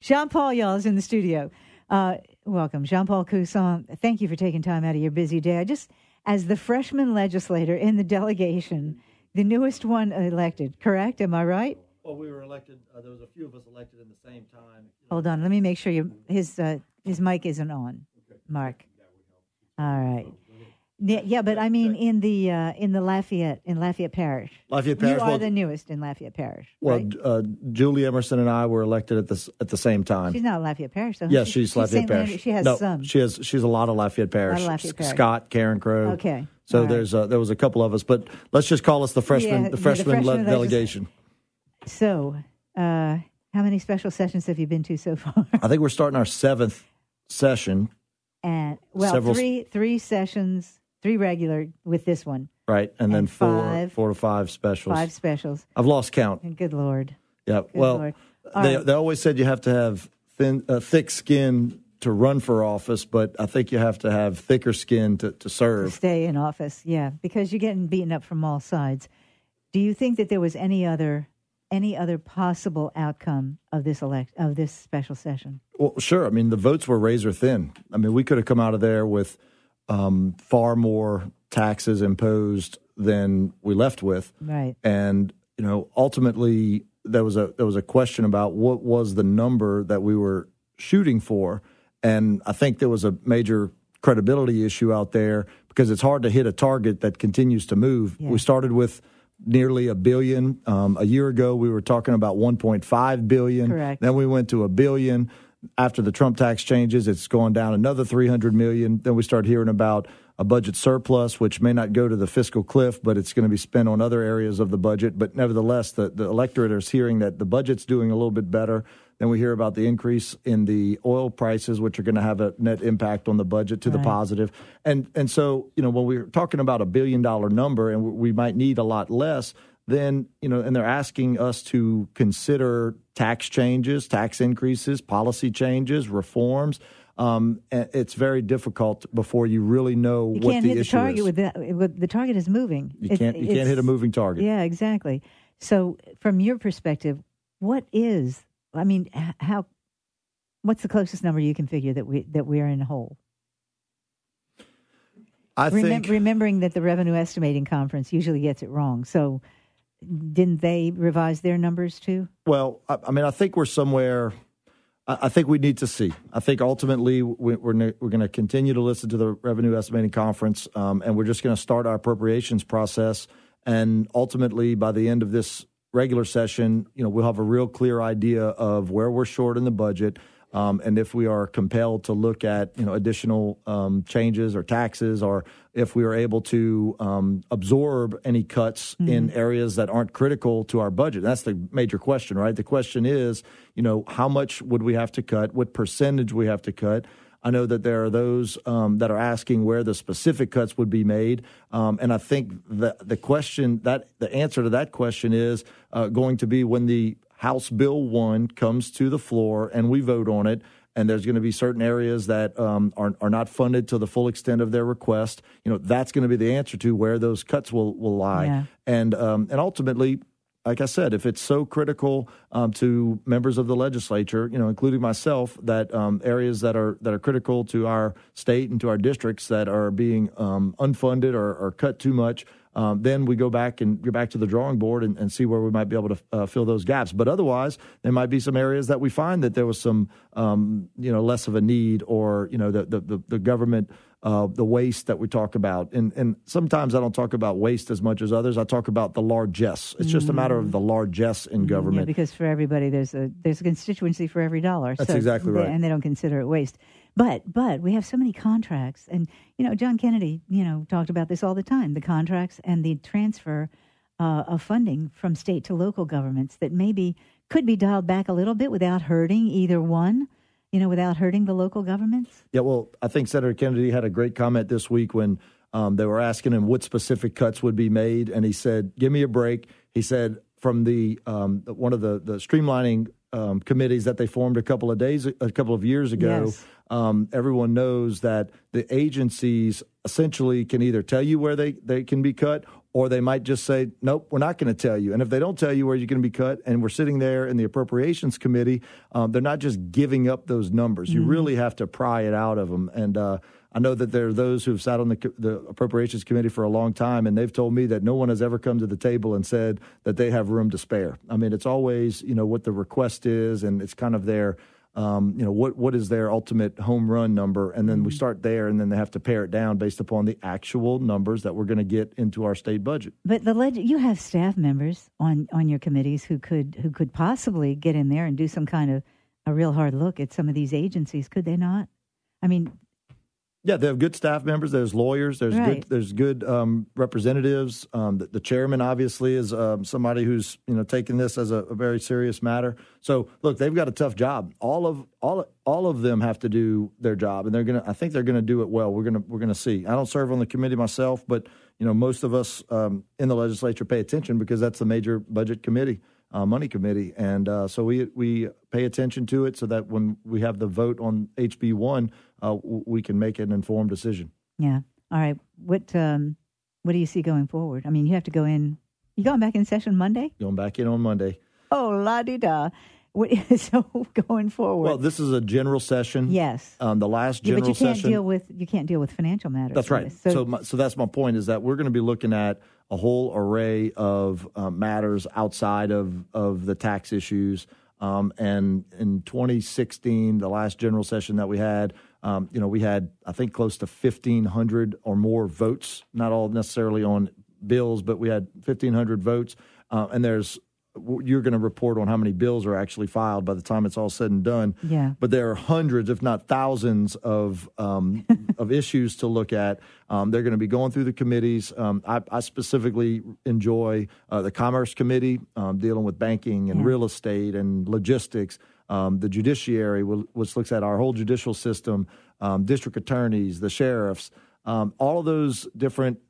Jean-Paul, y'all, is in the studio. Welcome. Jean-Paul Coussan, thank you for taking time out of your busy day. As the freshman legislator in the delegation, the newest one elected, correct? Am I right? Well, we were elected. There was a few of us elected at the same time. Hold on. Let me make sure his mic isn't on, Mark. All right. Yeah, but I mean in the Lafayette Parish. Lafayette Parish. You are the newest in Lafayette Parish. Well, right? Julie Emerson and I were elected at the same time. She's not Lafayette Parish, though. Yes, she's Lafayette Parish. She has some. She's a lot of Lafayette Parish. Scott, Karen Crow. Okay. So right. there was a couple of us, but let's just call us the freshman delegation. So, how many special sessions have you been to so far? I think we're starting our 7th session. And three sessions. 3 regular with this one. Right, and then 4 to 5 specials. 5 specials. I've lost count. And good Lord. Yeah, good Lord. They always said you have to have thick skin to run for office, but I think you have to have thicker skin to serve. To stay in office, yeah, because you're getting beaten up from all sides. Do you think that there was any other possible outcome of this special session? Well, sure. I mean, the votes were razor thin. I mean, we could have come out of there with far more taxes imposed than we left with. Right. And, ultimately there was a question about what was the number that we were shooting for. And I think there was a major credibility issue out there because it's hard to hit a target that continues to move. Yeah. We started with nearly $1 billion. A year ago, we were talking about $1.5 billion. Correct. Then we went to $1 billion. After the Trump tax changes, it's gone down another $300 million. Then we start hearing about a budget surplus, which may not go to the fiscal cliff, but it's going to be spent on other areas of the budget. But nevertheless, the electorate is hearing that the budget's doing a little bit better. Then we hear about the increase in the oil prices, which are going to have a net impact on the budget to the positive. And so, when we're talking about $1 billion number and we might need a lot less, then, and they're asking us to consider tax changes, tax increases, policy changes, reforms. It's very difficult before you really know what the issue is. You can't hit the target the target is moving. You can't hit a moving target. Yeah, exactly. So from your perspective, what's the closest number you can figure that we are in a hole? Remembering that the Revenue Estimating Conference usually gets it wrong. So didn't they revise their numbers too? Well, I think we're somewhere. I think we need to see. I think ultimately we're going to continue to listen to the Revenue Estimating Conference, and we're just going to start our appropriations process. And ultimately, by the end of this regular session, we'll have a real clear idea of where we're short in the budget. And if we are compelled to look at additional changes or taxes, or if we are able to absorb any cuts in areas that aren't critical to our budget. That's the major question, right? The question is, how much would we have to cut? What percentage we have to cut? I know that there are those that are asking where the specific cuts would be made, and I think the answer to that question is going to be when the House Bill 1 comes to the floor and we vote on it, and there's going to be certain areas that are not funded to the full extent of their request. That's going to be the answer to where those cuts will lie. Yeah. And ultimately, like I said, if it's so critical to members of the legislature, including myself, that areas that are critical to our state and to our districts that are being unfunded or cut too much, then we go back to the drawing board and see where we might be able to fill those gaps. But otherwise, there might be some areas that we find that there was some, less of a need, or the government, the waste that we talk about. And sometimes I don't talk about waste as much as others. I talk about the largesse. It's just a matter of the largesse in government. Yeah, because for everybody, there's a constituency for every dollar. That's exactly right. And they don't consider it waste. But we have so many contracts, and John Kennedy talked about this all the time, the contracts and the transfer of funding from state to local governments that maybe could be dialed back a little bit without hurting either one, without hurting the local governments. Yeah, well, I think Senator Kennedy had a great comment this week when they were asking him what specific cuts would be made, and he said, "Give me a break." He said from the one of the streamlining committees that they formed a couple of years ago. Yes. Everyone knows that the agencies essentially can either tell you where they can be cut, or they might just say, nope, we're not going to tell you. And if they don't tell you where you're going to be cut, and we're sitting there in the Appropriations Committee, they're not just giving up those numbers. You really have to pry it out of them. And I know that there are those who've sat on the Appropriations Committee for a long time, and they've told me that no one has ever come to the table and said that they have room to spare. I mean, it's always, what the request is, and it's kind of their, what is their ultimate home run number, and then we start there, and then they have to pare it down based upon the actual numbers that we're going to get into our state budget. But you have staff members on your committees who could possibly get in there and do some kind of a real hard look at some of these agencies, could they not? I mean, yeah, they have good staff members. There's lawyers. There's good representatives. The chairman obviously is somebody who's taking this as a very serious matter. So look, they've got a tough job. All of them have to do their job, and I think they're gonna do it well. We're gonna see. I don't serve on the committee myself, but most of us in the legislature pay attention because that's the major budget committee. Money committee, and so we pay attention to it so that when we have the vote on HB 1, we can make an informed decision. Yeah. All right. What do you see going forward? I mean, you have to go in. You going back in session Monday? Going back in on Monday. Oh, la-di-da. So going forward. Well, this is a general session. Yes. The last general session. You can't deal with financial matters. That's right. So that's my point, is that we're going to be looking at a whole array of matters outside of the tax issues. And in 2016, the last general session that we had, we had, I think, close to 1,500 or more votes, not all necessarily on bills, but we had 1,500 votes. And you're going to report on how many bills are actually filed by the time it's all said and done. Yeah. But there are hundreds, if not thousands, of issues to look at. They're going to be going through the committees. I specifically enjoy the Commerce Committee, dealing with banking and real estate and logistics. The Judiciary, which looks at our whole judicial system, district attorneys, the sheriffs, all of those different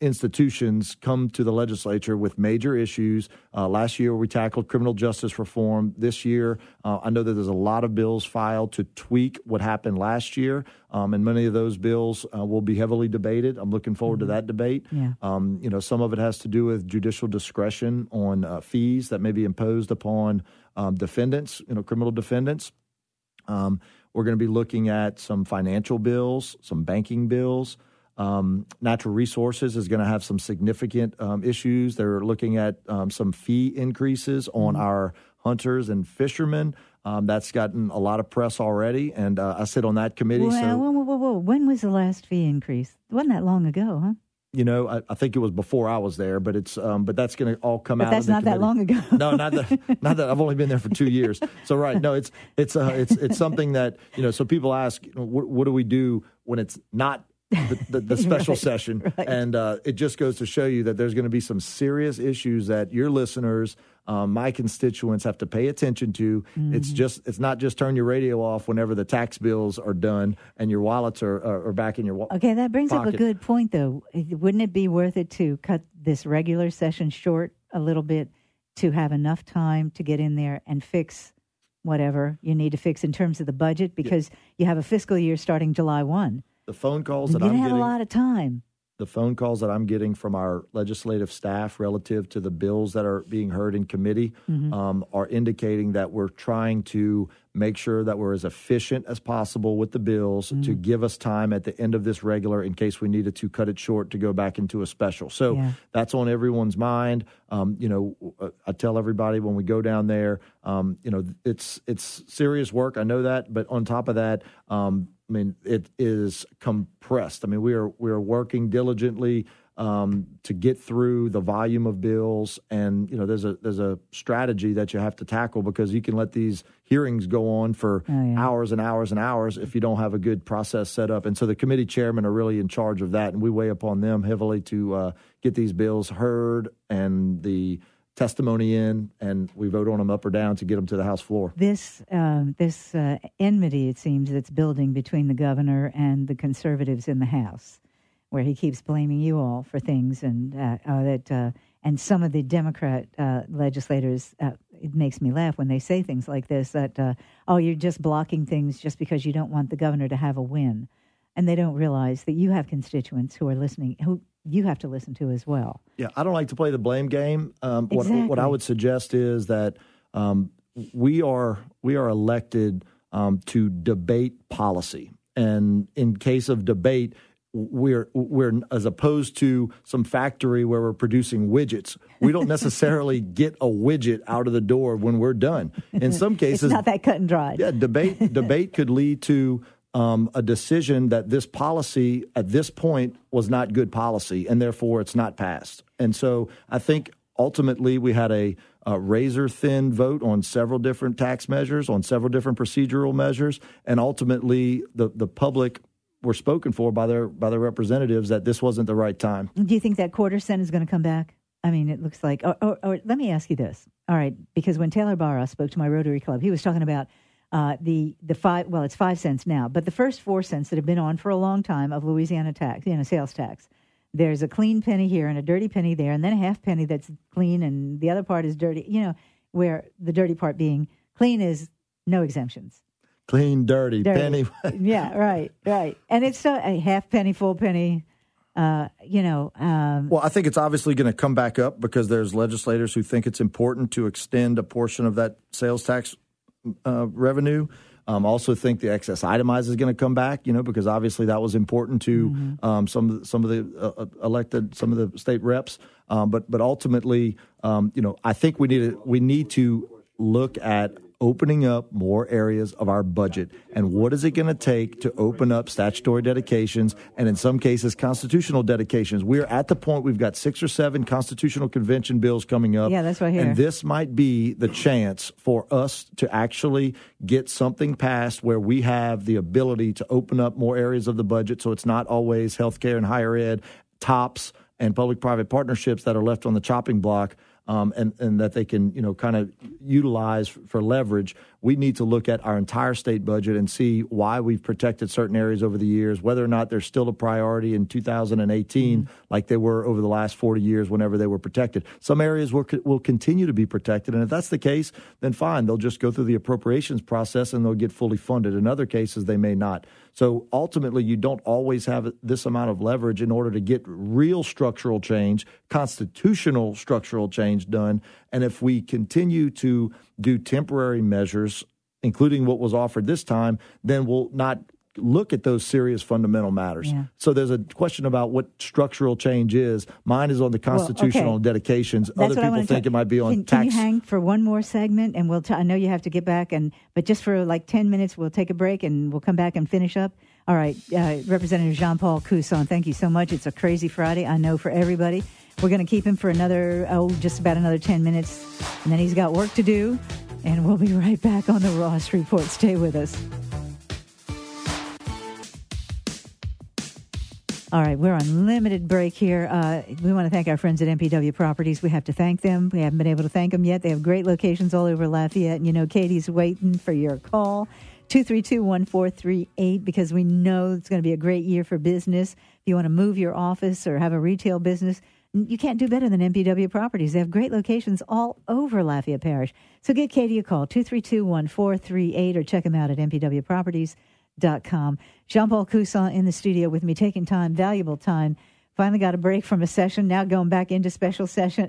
institutions come to the legislature with major issues. Last year, we tackled criminal justice reform. This year, I know that there's a lot of bills filed to tweak what happened last year, and many of those bills will be heavily debated. I'm looking forward to that debate. Yeah. Some of it has to do with judicial discretion on fees that may be imposed upon defendants, criminal defendants. We're going to be looking at some financial bills, some banking bills. Natural resources is going to have some significant issues. They're looking at some fee increases on our hunters and fishermen. That's gotten a lot of press already, and I sit on that committee. Whoa. When was the last fee increase? It wasn't that long ago, huh? I think it was before I was there, but but that's going to all come out. But that's not that long ago. No, not that. I've only been there for 2 years. So right, no, it's something that So people ask, what do we do when it's not the special session? Right. And it just goes to show you that there's going to be some serious issues that your listeners, my constituents, have to pay attention to. Mm-hmm. It's not just turn your radio off whenever the tax bills are done and your wallets are back in your wallet. Okay, that brings pocket. up a good point, though. Wouldn't it be worth it to cut this regular session short a little bit to have enough time to get in there and fix whatever you need to fix in terms of the budget? Because you have a fiscal year starting July 1. The phone calls that I'm getting, have a lot of time. The phone calls that I'm getting from our legislative staff relative to the bills that are being heard in committee are indicating that we're trying to make sure that we're as efficient as possible with the bills to give us time at the end of this regular in case we needed to cut it short to go back into a special. So that's on everyone's mind. I tell everybody when we go down there, it's serious work. I know that, but on top of that, it is compressed. We are working diligently to get through the volume of bills, and there's a strategy that you have to tackle, because you can let these hearings go on for hours and hours and hours if you don't have a good process set up. And so the committee chairmen are really in charge of that, and we weigh upon them heavily to get these bills heard and the testimony in, and we vote on them up or down to get them to the House floor. This enmity, it seems, that's building between the governor and the conservatives in the House, where he keeps blaming you all for things, and and some of the Democrat legislators, it makes me laugh when they say things like this, that, you're just blocking things just because you don't want the governor to have a win. And they don't realize that you have constituents who are listening, who you have to listen to as well. Yeah, I don't like to play the blame game. Exactly. What I would suggest is that we are elected to debate policy, and in case of debate, we're as opposed to some factory where we're producing widgets. We don't necessarily get a widget out of the door when we're done. In some cases, it's not that cut and dried. Yeah, debate could lead to a decision that this policy at this point was not good policy, and therefore it's not passed. And so I think ultimately we had a razor-thin vote on several different tax measures, on several different procedural measures, and ultimately the public were spoken for by their representatives that this wasn't the right time. Do you think that quarter cent is going to come back? I mean, it looks like. Or let me ask you this. All right, because when Taylor Barra spoke to my Rotary Club, he was talking about the 5. Well, it's 5 cents now, but the first 4 cents that have been on for a long time of Louisiana tax, sales tax. There's a clean penny here and a dirty penny there, and then a half penny that's clean, and the other part is dirty. Where the dirty part being clean is no exemptions. Clean, dirty penny. Yeah, right. And it's a half penny, full penny. Well, I think it's obviously going to come back up because there's legislators who think it's important to extend a portion of that sales tax revenue. Also think the excess itemized is going to come back, because obviously that was important to some of the state reps. But ultimately, I think we need to look at opening up more areas of our budget. And what is it going to take to open up statutory dedications and in some cases constitutional dedications? We're at the point we've got 6 or 7 constitutional convention bills coming up. Yeah, that's right here. And this might be the chance for us to actually get something passed where we have the ability to open up more areas of the budget so it's not always healthcare and higher ed, TOPS, and public-private partnerships that are left on the chopping block. And that they can, kind of utilize for leverage. We need to look at our entire state budget and see why we've protected certain areas over the years, whether or not they're still a priority in 2018 like they were over the last 40 years whenever they were protected. Some areas will continue to be protected, and if that's the case, then fine. They'll just go through the appropriations process and they'll get fully funded. In other cases, they may not. So ultimately, you don't always have this amount of leverage in order to get real structural change, constitutional structural change done. And if we continue to do temporary measures, including what was offered this time, then we'll not look at those serious fundamental matters. Yeah. So there's a question about what structural change is. Mine is on the constitutional dedications. That's other people think it might be on tax. Can you hang for one more segment? And I know you have to get back, but just for like 10 minutes, we'll take a break and we'll come back and finish up. All right, Representative Jean-Paul Coussan, thank you so much. It's a crazy Friday, I know, for everybody. We're going to keep him for just about another 10 minutes, and then he's got work to do, and we'll be right back on the Ross Report. Stay with us. All right, we're on limited break here. We want to thank our friends at MPW Properties. We have to thank them. We haven't been able to thank them yet. They have great locations all over Lafayette. And Katie's waiting for your call, 232-1438, because we know it's going to be a great year for business. If you want to move your office or have a retail business, you can't do better than MPW Properties. They have great locations all over Lafayette Parish. So give Katie a call, 232-1438, or check them out at mpwproperties.com. Jean-Paul Coussan in the studio with me, taking time, valuable time. Finally got a break from a session, now going back into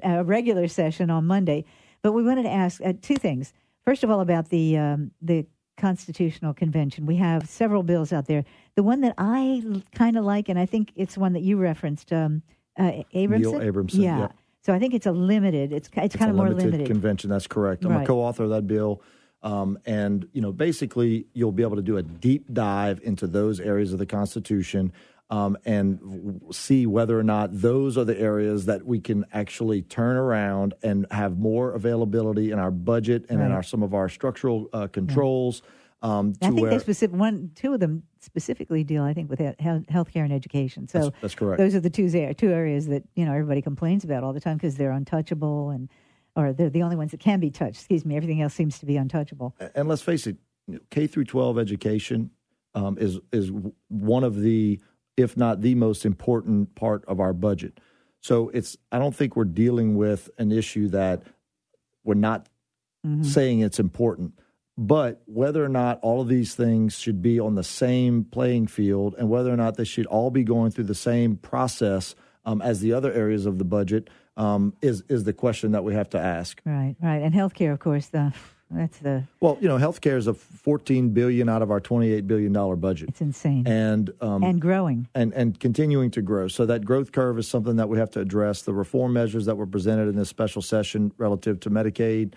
a regular session on Monday. But we wanted to ask 2 things. First of all, about the Constitutional Convention. We have several bills out there. The one that I kind of like, and I think it's one that you referenced, Abramson? Neil Abramson, yeah. So I think it's a limited. It's kind of more limited convention. That's correct. I'm a co-author of that bill. And, basically you'll be able to do a deep dive into those areas of the Constitution and see whether or not those are the areas that we can actually turn around and have more availability in our budget and in some of our structural controls. I think 2 of them specifically deal, I think, with healthcare and education. So that's correct. Those are the 2 areas that everybody complains about all the time because they're untouchable or they're the only ones that can be touched. Excuse me. Everything else seems to be untouchable. And let's face it, K through 12 education is one of the, if not the most important part of our budget. So I don't think we're dealing with an issue that we're not saying it's important. But whether or not all of these things should be on the same playing field and whether or not they should all be going through the same process as the other areas of the budget is the question that we have to ask. Right. And healthcare, of course, well, healthcare is a $14 billion out of our $28 billion budget. It's insane. And growing. And continuing to grow. So that growth curve is something that we have to address. The reform measures that were presented in this special session relative to Medicaid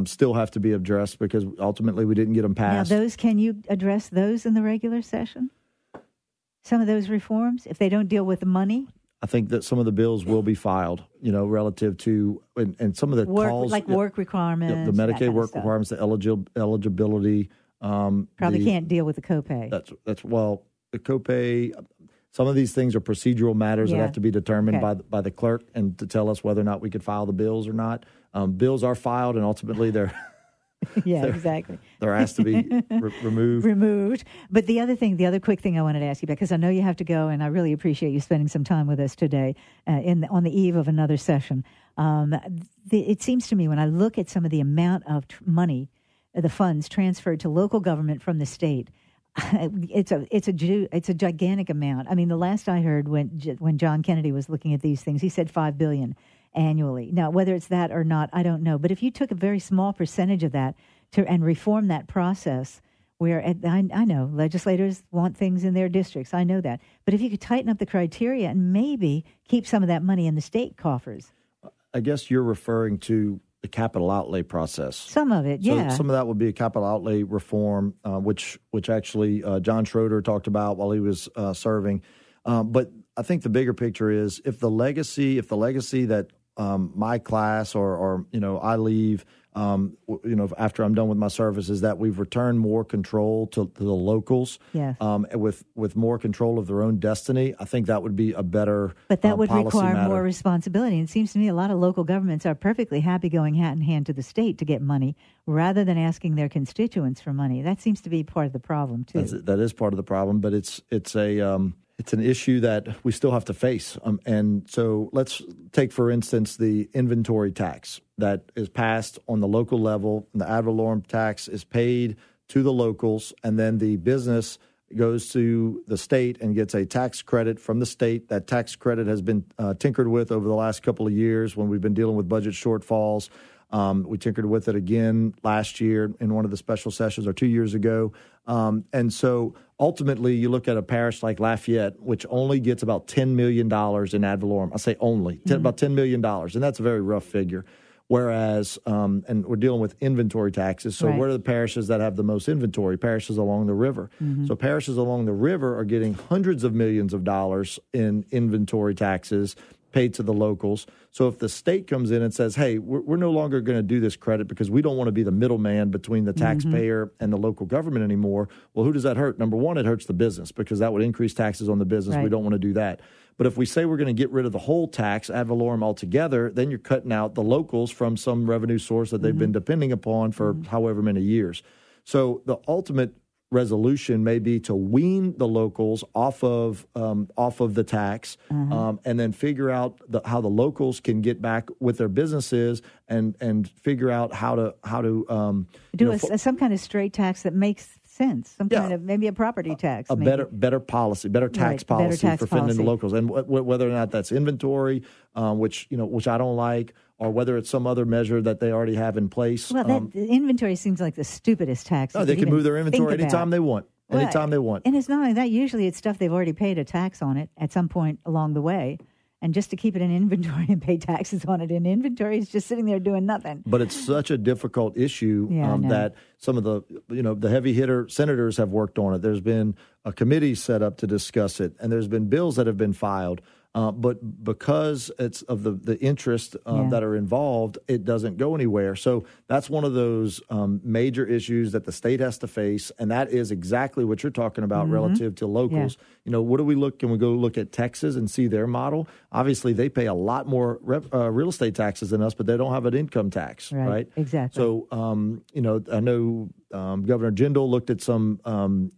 still have to be addressed because ultimately we didn't get them passed. Now, can you address those in the regular session? Some of those reforms, if they don't deal with the money? I think that some of the bills will be filed, relative to and some of the calls, work requirements, the Medicaid work requirements, the eligibility. Probably can't deal with the copay. The copay. Some of these things are procedural matters that have to be determined by the clerk and to tell us whether or not we could file the bills or not. Bills are filed, and ultimately they're. Exactly. They're asked to be removed. But the other quick thing I wanted to ask you about, because I know you have to go, and I really appreciate you spending some time with us today on the eve of another session. It seems to me when I look at some of the amount of money, the funds transferred to local government from the state, it's a gigantic amount. I mean, the last I heard when John Kennedy was looking at these things, he said $5 billion. Annually. Now, whether it's that or not, I don't know. But if you took a very small percentage of that and reform that process, I know legislators want things in their districts. I know that. But if you could tighten up the criteria and maybe keep some of that money in the state coffers. I guess you're referring to the capital outlay process. Some of it, yeah. So some of that would be a capital outlay reform, which actually John Schroeder talked about while he was serving. But I think the bigger picture is if the legacy that my class or I leave after I'm done with my service is that we've returned more control to the locals, with more control of their own destiny. I think that would be a better but that would require matter. More responsibility. And it seems to me a lot of local governments are perfectly happy going hat in hand to the state to get money rather than asking their constituents for money. That seems to be part of the problem too. That is part of the problem, but it's an issue that we still have to face. And so let's take, for instance, the inventory tax that is passed on the local level. The ad valorem tax is paid to the locals, and then the business goes to the state and gets a tax credit from the state. That tax credit has been tinkered with over the last couple of years when we've been dealing with budget shortfalls. We tinkered with it again last year in one of the special sessions or 2 years ago. And so ultimately you look at a parish like Lafayette, which only gets about $10 million in ad valorem. I say only, about $10 million. And that's a very rough figure. Whereas, and we're dealing with inventory taxes. So where are the parishes that have the most inventory? Parishes along the river. So parishes along the river are getting hundreds of millions of dollars in inventory taxes paid to the locals. So if the state comes in and says, hey, we're no longer going to do this credit because we don't want to be the middleman between the taxpayer and the local government anymore, well, who does that hurt? Number one, it hurts the business because that would increase taxes on the business. We don't want to do that. But if we say we're going to get rid of the whole tax, ad valorem altogether, then you're cutting out the locals from some revenue source that they've been depending upon for however many years. So the ultimate resolution may be to wean the locals off of the tax, and then figure out how the locals can get back with their businesses and figure out how to do some kind of straight tax that makes sense. Some kind of maybe a property tax, better policy, better tax policy for fending the locals, and whether or not that's inventory, which I don't like, or whether it's some other measure that they already have in place. Well, the inventory seems like the stupidest tax. No, they can move their inventory anytime they want. Anytime they want. And it's not only that. Usually it's stuff they've already paid a tax on it at some point along the way. And just to keep it in inventory and pay taxes on it in inventory is just sitting there doing nothing. But it's such a difficult issue that some of the heavy hitter senators have worked on it. There's been a committee set up to discuss it, and there's been bills that have been filed. But because it's of the interest that are involved, it doesn't go anywhere. So that's one of those major issues that the state has to face, and that is exactly what you're talking about relative to locals. What do we look? Can we go look at Texas and see their model? Obviously, they pay a lot more real estate taxes than us, but they don't have an income tax, right? Exactly. So, I know Governor Jindal looked at some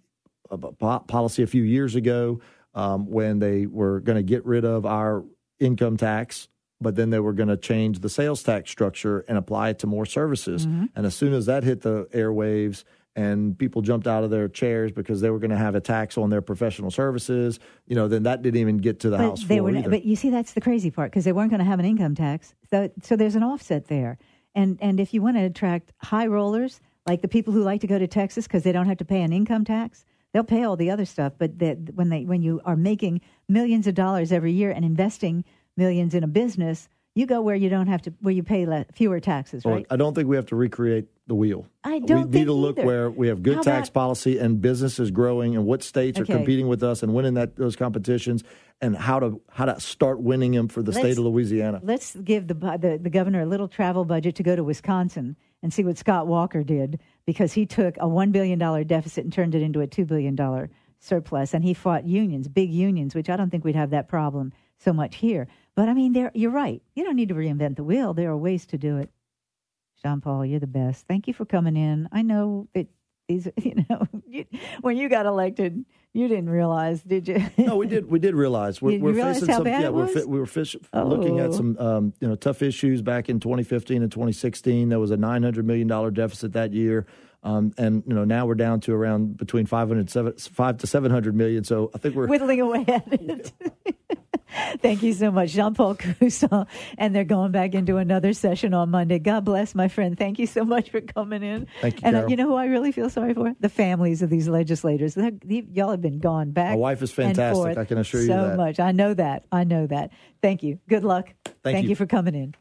policy a few years ago. When they were going to get rid of our income tax, but then they were going to change the sales tax structure and apply it to more services. And as soon as that hit the airwaves and people jumped out of their chairs because they were going to have a tax on their professional services, then that didn't even get to the House floor either. But you see, that's the crazy part, because they weren't going to have an income tax. So there's an offset there. And if you want to attract high rollers, like the people who like to go to Texas because they don't have to pay an income tax, they'll pay all the other stuff. But when you are making millions of dollars every year and investing millions in a business, you go where you pay fewer taxes, right? Well, I don't think we have to recreate the wheel. I don't We need to think look either. where we have good tax policy and business is growing, and what states are competing with us and winning those competitions, and how to start winning them for the state of Louisiana. Let's give the governor a little travel budget to go to Wisconsin and see what Scott Walker did, because he took a $1 billion deficit and turned it into a $2 billion surplus, and he fought unions, big unions, which I don't think we'd have that problem so much here. But, I mean, you're right. You don't need to reinvent the wheel. There are ways to do it. Jean Paul, you're the best. Thank you for coming in. I know that these, when you got elected, you didn't realize, did you? No, we did. We did realize we're facing some. Bad Yeah, it was? we were looking at some tough issues back in 2015 and 2016. There was a $900 million deficit that year. And now we're down to around between 5 to 700 million. So I think we're whittling away at it. Thank you so much, Jean Paul Coussan. And they're going back into another session on Monday. God bless, my friend. Thank you so much for coming in. Thank you, And Carol. you know who I really feel sorry for? The families of these legislators. Y'all have been gone back. My wife is fantastic. I can assure you so that. much. I know that. Thank you. Good luck. Thank you for coming in.